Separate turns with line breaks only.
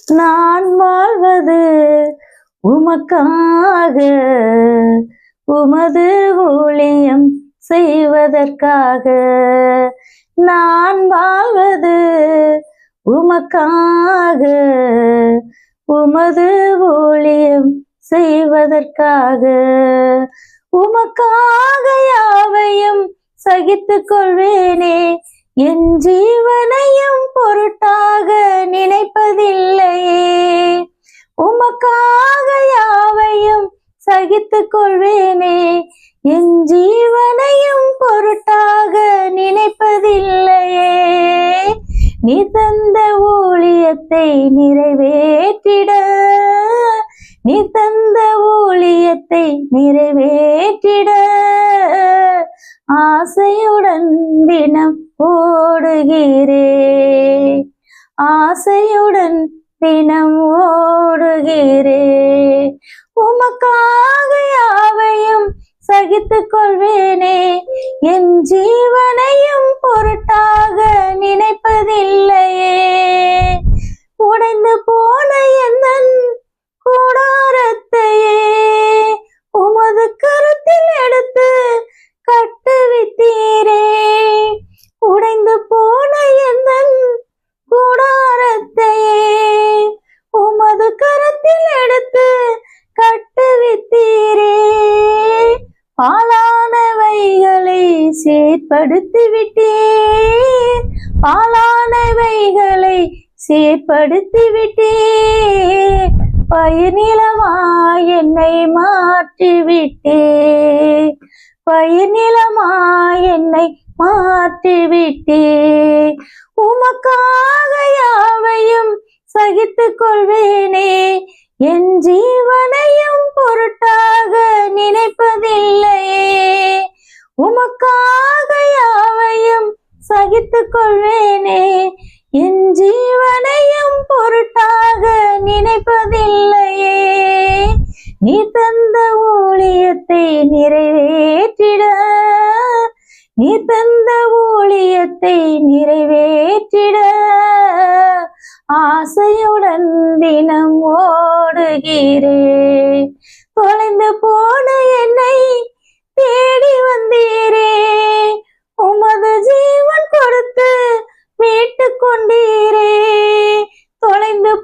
நான் வாழ்வது உமக்காக, உமது ஊழியம் செய்வதற்காக. நான் வாழ்வது உமக்காக, உமது ஊழியம் செய்வதற்காக. உமக்காக யாவையும் சகித்துக் கொள்வேனே, என் ஜீவனையும் பொருட்டாக நினைப்பதில்லையே. உமக்காக யாவையும் சகித்துக் கொள்வேனே, என் ஜீவனையும் பொருட்டாக நினைப்பதில்லையே. நீ தந்த ஊழியத்தை நிறைவேற்றிட, நீ தந்த ஊழியத்தை நிறைவேற்றிட ஆசையுடன் தினம் ஓடுகிறே, ஆசையுடன் தினம் ஓடுகிறே. உமக்காக யாவையும் சகித்துக் கொள்வேனே, என் ஜீவனையும் பொருட்டாக நினைப்பதில்லையே. உடைந்து போன எந்தன் கூடாரத்தையே உமது கருத்தில் எடுத்து கட்டுவித்தீரே. உடைந்து போன எந்தன் கூடாரத்தையே உமது கருத்தில் எடுத்து கட்டுவித்தீரே. பாலானவைகளை சீர்படுத்தி விட்டீர், பாலானவைகளை சீர்படுத்தி விட்டீர். பயிர் நிலமாய் என்னை மாற்றிவிட்டீர், பயிர் நிலமாய் என்னை மாற்றிவிட்டீர். உமக்காக யாவையும் சகித்துக் கொள்வேனே, என் ஜீவனையும் பொருட்டாக நினைப்பதில்லையே. உமக்காக யாவையும் சகித்துக் கொள்வேனே, என் ஜீவனையும் பொருட்டாக நினைப்பதில்லையே. நீ தந்த ஊழியத்தை நிறைவேற்றிட, நீ தந்த ஊழியத்தை நிறைவேற்றிட ஆசையுடன் தினம் ஓடுகிறே. தொலைந்து போன என்னை தேடி வந்தீரே, உமது ஜீவன் கொடுத்து மீட்டு கொண்டீரே. தொலைந்து